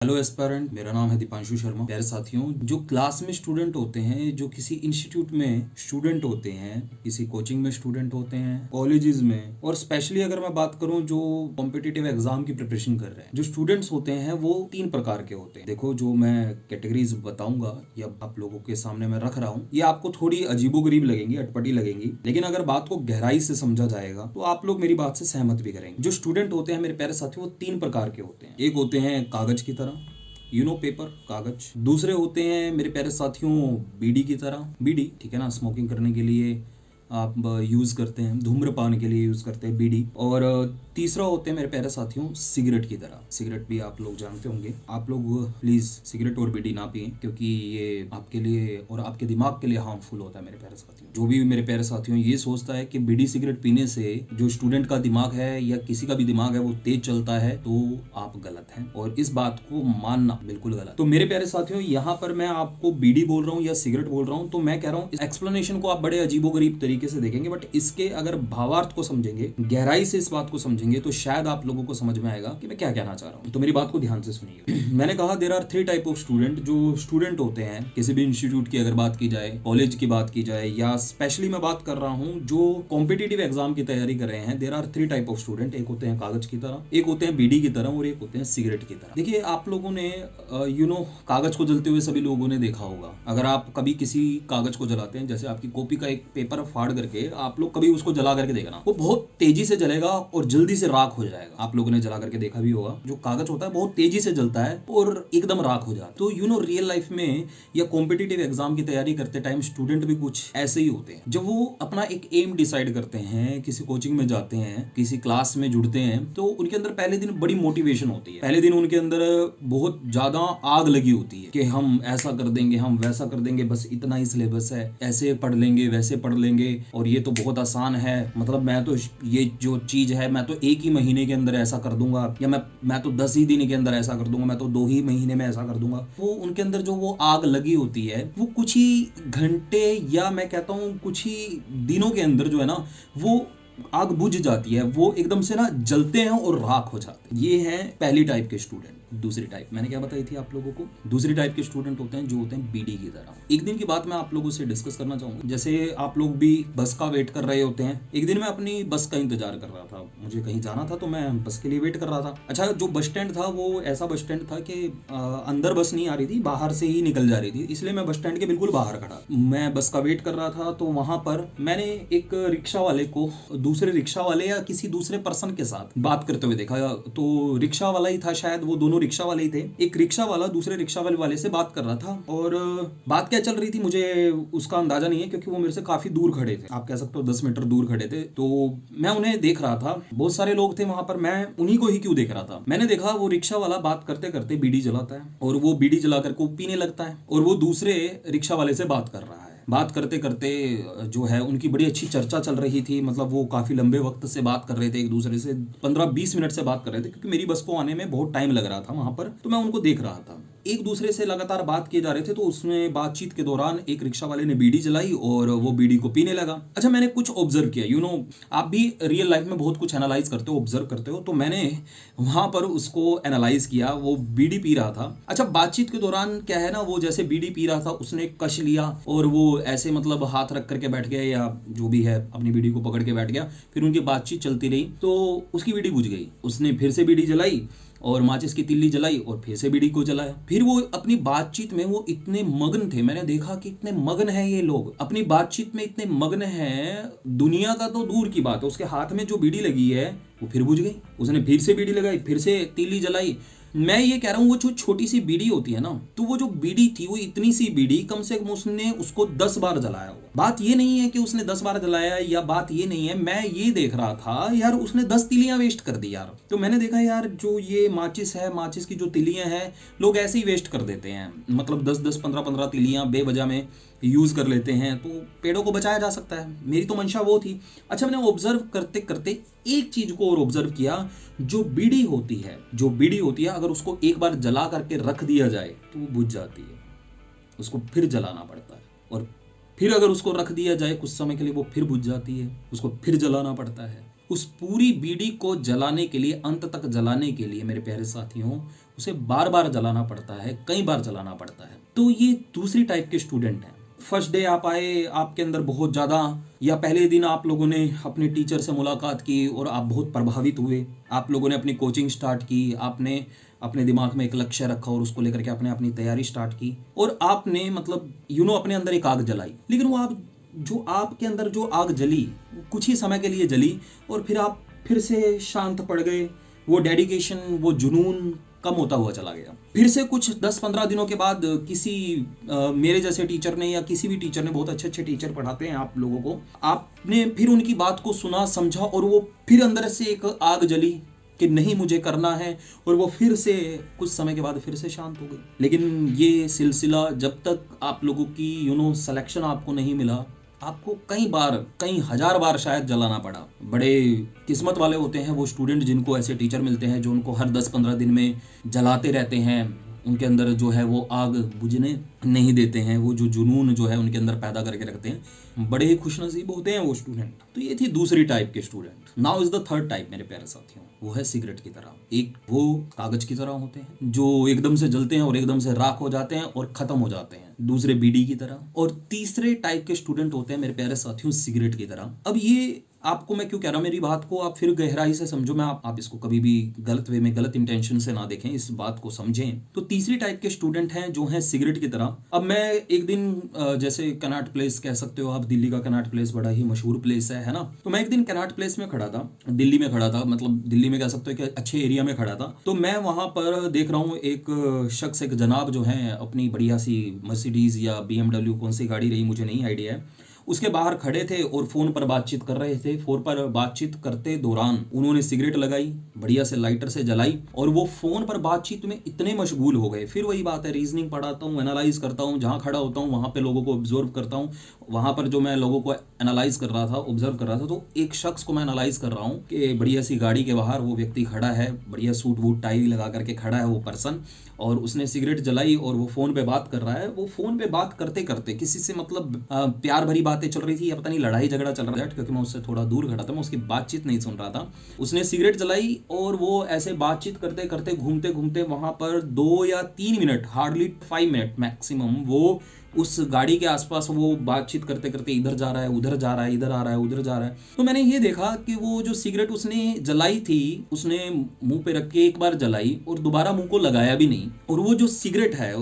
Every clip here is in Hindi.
हेलो एस्पायरेंट, मेरा नाम है दीपांशु शर्मा। प्यारे साथियों, जो क्लास में स्टूडेंट होते हैं, जो किसी इंस्टीट्यूट में स्टूडेंट होते हैं, किसी कोचिंग में स्टूडेंट होते हैं, कॉलेजेस में, और स्पेशली अगर मैं बात करूं जो कॉम्पिटिटिव एग्जाम की प्रिपरेशन कर रहे हैं, जो स्टूडेंट्स होते हैं वो 3 प्रकार के होते हैं। देखो, जो मैं कैटेगरीज बताऊंगा या आप लोगों के सामने मैं रख रहा हूँ, ये आपको थोड़ी अजीबोगरीब लगेंगी, अटपटी लगेंगी, लेकिन अगर बात को गहराई से समझा जाएगा तो आप लोग मेरी बात से सहमत भी करेंगे। जो स्टूडेंट होते हैं मेरे प्यारे साथियों, वो 3 प्रकार के होते हैं। एक होते हैं कागज की तरह, पेपर, कागज। दूसरे होते हैं मेरे प्यारे साथियों बीड़ी की तरह, बीड़ी, ठीक है ना, स्मोकिंग करने के लिए आप यूज़ करते हैं, धूम्रपान के लिए यूज़ करते हैं बीड़ी। और तीसरा होते हैं मेरे प्यारे साथियों सिगरेट की तरह। सिगरेट भी आप लोग जानते होंगे। आप लोग प्लीज़ सिगरेट और बीड़ी ना पिएं, क्योंकि ये आपके लिए और आपके दिमाग के लिए हार्मफुल होता है मेरे प्यारे साथियों। जो भी मेरे प्यारे साथियों ये सोचता है कि बीड़ी सिगरेट पीने से जो स्टूडेंट का दिमाग है या किसी का भी दिमाग है वो तेज चलता है, तो आप गलत हैं, और इस बात को मानना बिल्कुल गलत। तो मेरे प्यारे साथियों, यहाँ पर मैं आपको बीड़ी बोल रहा हूँ या सिगरेट बोल रहा हूँ, तो मैं कह रहा हूँ इस एक्सप्लेनेशन को आप बड़े अजीबोगरीब तरीके से देखेंगे, बट इसके अगर भावार्थ को समझेंगे, गहराई से इस बात को समझेंगे, तो शायद आप लोगों को समझ में आएगा कि मैं क्या कहना चाह रहा हूँ। तो मेरी बात को ध्यान से सुनिए। मैंने कहा there are 3 type of student. जो स्टूडेंट होते हैं किसी भी इंस्टीट्यूट की अगर बात की जाए, कॉलेज की बात की जाए, या स्पेशली मैं बात कर रहा हूँ जो कॉम्पिटिटिव एग्जाम की तैयारी कर रहे हैं, there are 3 type of student. एक होते हैं कागज की तरह, एक होते हैं बीड़ी की तरह, और एक होते हैं सिगरेट की तरह। देखिए, आप लोगों ने कागज को जलते हुए सभी लोगों ने देखा होगा। अगर आप कभी किसी कागज को जलाते हैं, जैसे आपकी कॉपी का एक पेपर फाड़ करके आप लोग कभी उसको जला करके देखना, वो बहुत तेजी से जलेगा और जल्दी से राख हो जाएगा। आप लोगों ने जला करके देखा भी होगा। जो कागज होता है बहुत तेजी से जलता है और एकदम राख हो जाता है। तो रियल लाइफ में या कॉम्पिटिटिव एग्जाम की तैयारी करते टाइम स्टूडेंट भी कुछ ऐसे ही होते हैं। जब वो अपना एक एम डिसाइड करते हैं, किसी कोचिंग में जाते हैं, किसी क्लास में जुड़ते हैं, तो उनके अंदर पहले दिन बड़ी मोटिवेशन होती है। पहले दिन उनके अंदर बहुत ज्यादा आग लगी होती है कि हम ऐसा कर देंगे, हम वैसा कर देंगे, बस इतना ही सिलेबस है, ऐसे पढ़ लेंगे, वैसे पढ़ लेंगे, और ये तो बहुत आसान है, मतलब मैं तो ये जो चीज है मैं तो 1 ही महीने के अंदर ऐसा कर दूंगा, या मैं तो 10 ही दिन के अंदर ऐसा कर दूंगा, मैं तो 2 ही महीने में ऐसा कर दूंगा। वो उनके अंदर जो वो आग लगी होती है, वो कुछ ही घंटे या मैं कहता हूँ कुछ ही दिनों के अंदर जो है ना, वो आग बुझ जाती है। वो एकदम से ना जलते हैं और राख हो जाते हैं। ये है पहली टाइप के स्टूडेंट। दूसरी टाइप मैंने क्या बताई थी आप लोगों को? दूसरी टाइप के स्टूडेंट होते हैं जो होते हैं बीडी की तरह। एक दिन की बात मैं आप लोगों से डिस्कस करना चाहूंगा। जैसे आप लोग भी बस का वेट कर रहे होते हैं। एक दिन मैं अपनी बस का इंतजार कर रहा था, मुझे कहीं जाना था, तो मैं बस के लिए वेट कर रहा था। अच्छा, जो बस स्टैंड था वो ऐसा बस स्टैंड था कि अंदर बस नहीं आ रही थी, बाहर से ही निकल जा रही थी, इसलिए मैं बस स्टैंड के बिल्कुल बाहर खड़ा। मैं बस का वेट कर रहा था, तो वहां पर मैंने एक रिक्शा वाले को दूसरे रिक्शा वाले या किसी दूसरे पर्सन के साथ बात करते हुए देखा। तो रिक्शा वाला ही था शायद, वो दोनों रिक्शा वाले ही थे। एक रिक्शा वाला दूसरे रिक्शा वाले से बात कर रहा था, और बात क्या चल रही थी मुझे उसका अंदाजा नहीं है, क्योंकि वो मेरे से काफी दूर खड़े थे। आप कह सकते हो 10 मीटर दूर खड़े थे। तो मैं उन्हें देख रहा था, बहुत सारे लोग थे वहां पर, मैं उन्हीं को ही क्यों देख रहा था। मैंने देखा वो रिक्शा वाला बात करते करते बीड़ी जलाता है, और वो बीड़ी जला कर पीने लगता है, और वो दूसरे रिक्शा वाले से बात कर रहा है। बात करते करते जो है उनकी बड़ी अच्छी चर्चा चल रही थी। मतलब वो काफी लंबे वक्त से बात कर रहे थे, एक दूसरे से 15-20 मिनट से बात कर रहे थे, क्योंकि मेरी बस को आने में बहुत टाइम लग रहा था वहां पर। तो मैं उनको देख रहा था, एक दूसरे से लगातार बात किए जा रहे थे। तो उसमें बातचीत के दौरान एक रिक्शा वाले ने बीड़ी जलाई और वो बीड़ी को पीने लगा। अच्छा, मैंने कुछ ऑब्जर्व किया। आप भी रियल लाइफ में बहुत कुछ एनालाइज करते हो, ऑब्जर्व करते हो, तो मैंने वहां पर उसको एनालाइज किया। वो बीड़ी पी रहा था। अच्छा, बातचीत के दौरान क्या है ना, वो जैसे बीड़ी पी रहा था, उसने कश लिया और वो ऐसे मतलब हाथ रख करके बैठ गया, या जो भी है अपनी बीड़ी को पकड़ के बैठ गया। फिर उनकी बातचीत चलती रही, तो उसकी बीड़ी बुझ गई। उसने फिर से बीड़ी जलाई और माचिस की तिल्ली जलाई और फिर से बीड़ी को जलाया। फिर वो अपनी बातचीत में वो इतने मग्न थे, मैंने देखा कि इतने मग्न हैं ये लोग, अपनी बातचीत में इतने मग्न हैं, दुनिया का तो दूर की बात है, उसके हाथ में जो बीड़ी लगी है वो फिर बुझ गई। उसने फिर से बीड़ी लगाई, फिर से तीली जलाई। मैं ये कह रहा हूँ, वो जो छोटी सी बीड़ी होती है ना, तो वो जो बीड़ी थी, वो इतनी सी बीड़ी कम से कम उसने उसको 10 बार जलाया होगा। बात ये नहीं है कि उसने 10 बार जलाया, या बात ये नहीं है, मैं ये देख रहा था यार उसने 10 तिलियां वेस्ट कर दी यार। तो मैंने देखा यार, जो ये माचिस है, माचिस की जो तिलियां हैं, लोग ऐसे ही वेस्ट कर देते हैं। मतलब 10-10, 15-15 तिलियां बेवजह में यूज कर लेते हैं, तो पेड़ों को बचाया जा सकता है। मेरी तो मंशा वो थी। अच्छा, मैंने ऑब्जर्व करते करते एक चीज को और ऑब्जर्व किया। जो बीड़ी होती है, अगर उसको एक बार जला करके रख दिया जाए तो वो बुझ जाती है, उसको फिर जलाना पड़ता है, और फिर अगर उसको रख दिया जाए कुछ समय के लिए, वो फिर बुझ जाती है, उसको फिर जलाना पड़ता है। उस पूरी बीड़ी को जलाने के लिए, अंत तक जलाने के लिए मेरे प्यारे साथियों, उसे बार बार जलाना पड़ता है, कई बार जलाना पड़ता है। तो ये दूसरी टाइप के स्टूडेंट हैं। फर्स्ट डे आप आए, आपके अंदर बहुत ज़्यादा, या पहले दिन आप लोगों ने अपने टीचर से मुलाकात की और आप बहुत प्रभावित हुए, आप लोगों ने अपनी कोचिंग स्टार्ट की, आपने अपने दिमाग में एक लक्ष्य रखा और उसको लेकर के आपने अपनी तैयारी स्टार्ट की और आपने मतलब अपने अंदर एक आग जलाई। लेकिन वो आप जो आपके अंदर जो आग जली वो कुछ ही समय के लिए जली और फिर आप फिर से शांत पड़ गए। वो डेडिकेशन, वो जुनून कम होता हुआ चला गया। फिर से कुछ 10-15 दिनों के बाद किसी मेरे जैसे टीचर ने या किसी भी टीचर ने, बहुत अच्छे अच्छे टीचर पढ़ाते हैं आप लोगों को, आपने फिर उनकी बात को सुना, समझा और वो फिर अंदर से एक आग जली कि नहीं मुझे करना है, और वो फिर से कुछ समय के बाद फिर से शांत हो गई। लेकिन ये सिलसिला जब तक आप लोगों की सिलेक्शन आपको नहीं मिला, आपको कई हजार बार शायद जलाना पड़ा। बड़े किस्मत वाले होते हैं वो स्टूडेंट जिनको ऐसे टीचर मिलते हैं जो उनको हर 10-15 दिन में जलाते रहते हैं, उनके अंदर जो है वो आग बुझने नहीं देते हैं, वो जो जुनून जो है उनके अंदर पैदा करके रखते हैं। बड़े ही खुशनसीब होते हैं वो स्टूडेंट। तो ये थी दूसरी टाइप के student. Now is the third type मेरे प्यारे साथियों, वो है सिगरेट की तरह। एक वो कागज की तरह होते हैं जो एकदम से जलते हैं और एकदम से राख हो जाते हैं और खत्म हो जाते हैं, दूसरे बीड़ी की तरह। और तीसरे टाइप के स्टूडेंट होते हैं मेरे प्यारे साथियों सिगरेट की तरह। अब ये आपको मैं क्यों कह रहा हूँ, मेरी बात को आप फिर गहराई से समझो। मैं आप इसको कभी भी गलत वे में, गलत इंटेंशन से ना देखें, इस बात को समझें। तो तीसरी टाइप के स्टूडेंट हैं जो हैं सिगरेट की तरह। अब मैं एक दिन जैसे कनॉट प्लेस कह सकते हो आप, दिल्ली का कनॉट प्लेस बड़ा ही मशहूर प्लेस है ना। तो मैं एक दिन कनॉट प्लेस में खड़ा था, दिल्ली में खड़ा था, मतलब दिल्ली में कह सकते हो कि अच्छे एरिया में खड़ा था। तो मैं वहां पर देख रहा हूँ एक शख्स, एक जनाब जो है अपनी बढ़िया सी मर्सिडीज या BMW, कौन सी गाड़ी रही मुझे नहीं आइडिया है, उसके बाहर खड़े थे और फोन पर बातचीत कर रहे थे। फोन पर बातचीत करते दौरान उन्होंने सिगरेट लगाई, बढ़िया से लाइटर से जलाई और वो फोन पर बातचीत में इतने मशगूल हो गए। फिर वही बात है, रीजनिंग पढ़ाता हूँ, एनालाइज करता हूँ, जहाँ खड़ा होता हूँ वहाँ पे लोगों को ऑब्जर्व करता हूँ। वहाँ पर जो मैं लोगों को एनालाइज कर रहा था, ऑब्जर्व कर रहा था, तो एक शख्स को मैं एनालाइज कर रहा हूँ कि बढ़िया सी गाड़ी के बाहर वो व्यक्ति खड़ा है, बढ़िया सूट वूट टाई लगा करके खड़ा है वो पर्सन, और उसने सिगरेट जलाई और वो फोन पे बात कर रहा है। वो फोन पे बात करते करते किसी से मतलब प्यार भरी बातें चल रही थी या पता नहीं लड़ाई झगड़ा चल रहा था, क्योंकि मैं उससे थोड़ा दूर खड़ा था, मैं उसकी बातचीत नहीं सुन रहा था। उसने सिगरेट जलाई और वो ऐसे बातचीत करते करते घूमते घूमते वहां पर 2 या 3 मिनट, हार्डली 5 मिनट मैक्सिमम, वो उस गाड़ी के आसपास वो बातचीत करते करते इधर जा रहा है, उधर जा रहा है, इधर आ रहा है, उधर जा रहा है। तो मैंने ये देखा कि वो जो सिगरेट उसने जलाई थी, उसने मुंह पे रख के एक बार जलाई और दोबारा मुंह को लगाया भी नहीं। और वो जो सिगरेट है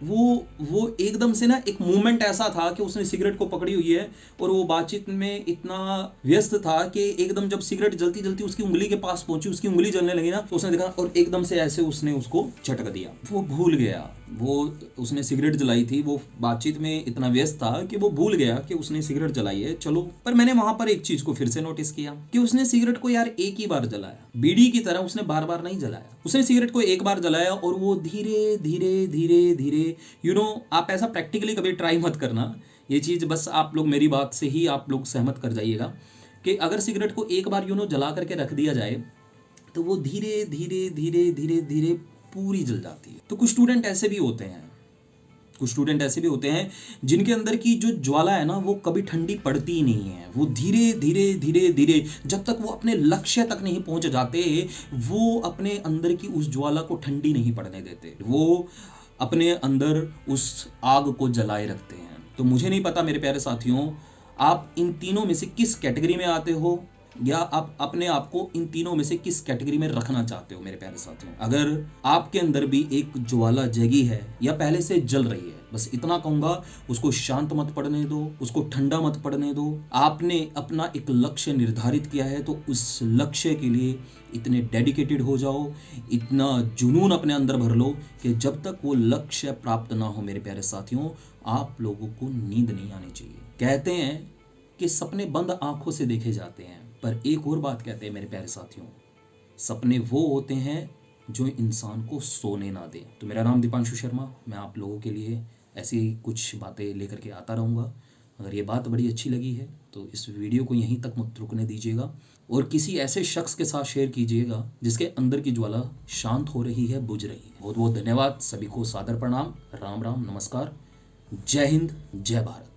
वो एकदम से ना एक मूवमेंट ऐसा था कि उसने सिगरेट को पकड़ी हुई है और वो बातचीत में इतना व्यस्त था कि एकदम जब सिगरेट जलती जलती उसकी उंगली के पास पहुंची, उसकी उंगली जलने लगी ना, तो उसने देखा और एकदम से ऐसे उसने उसको झटक दिया। वो भूल गया, वो उसने सिगरेट जलाई थी, वो बातचीत में इतना व्यस्त था कि वो भूल गया कि उसने सिगरेट जलाई है। चलो, पर मैंने वहां पर एक चीज को फिर से नोटिस किया कि उसने सिगरेट को यार एक ही बार जलाया, बीड़ी की तरह उसने बार बार नहीं जलाया। उसने सिगरेट को एक बार जलाया और वो धीरे धीरे धीरे धीरे, आप ऐसा प्रैक्टिकली कभी ट्राई मत करना, ये चीज बस आप लोग मेरी बात से ही आप लोग सहमत कर जाइएगा कि अगर सिगरेट को एक बार जला करके रख दिया जाए तो वो धीरे धीरे धीरे धीरे धीरे पूरी जल जाती है। तो कुछ स्टूडेंट ऐसे भी होते हैं जिनके अंदर की जो ज्वाला है ना, वो कभी ठंडी पड़ती ही नहीं है। वो धीरे धीरे धीरे धीरे जब तक वो अपने लक्ष्य तक नहीं पहुंच जाते, वो अपने अंदर की उस ज्वाला को ठंडी नहीं पड़ने देते, वो अपने अंदर उस आग को जलाए रखते हैं। तो मुझे नहीं पता मेरे प्यारे साथियों, आप इन तीनों में से किस कैटेगरी में आते हो, या आप अपने आप को इन तीनों में से किस कैटेगरी में रखना चाहते हो मेरे प्यारे साथियों। अगर आपके अंदर भी एक ज्वाला जगी है या पहले से जल रही है, बस इतना कहूंगा, उसको शांत मत पड़ने दो, उसको ठंडा मत पड़ने दो। आपने अपना एक लक्ष्य निर्धारित किया है तो उस लक्ष्य के लिए इतने डेडिकेटेड हो जाओ, इतना जुनून अपने अंदर भर लो कि जब तक वो लक्ष्य प्राप्त ना हो मेरे प्यारे साथियों, आप लोगों को नींद नहीं आनी चाहिए। कहते हैं कि सपने बंद आंखों से देखे जाते हैं, पर एक और बात कहते हैं मेरे प्यारे साथियों, सपने वो होते हैं जो इंसान को सोने ना दे। तो मेरा नाम दीपांशु शर्मा, मैं आप लोगों के लिए ऐसी कुछ बातें लेकर के आता रहूँगा। अगर ये बात बड़ी अच्छी लगी है तो इस वीडियो को यहीं तक मत रुकने दीजिएगा और किसी ऐसे शख्स के साथ शेयर कीजिएगा जिसके अंदर की ज्वाला शांत हो रही है, बुझ रही है। बहुत बहुत धन्यवाद, सभी को सादर प्रणाम, राम राम, नमस्कार, जय हिंद, जय भारत।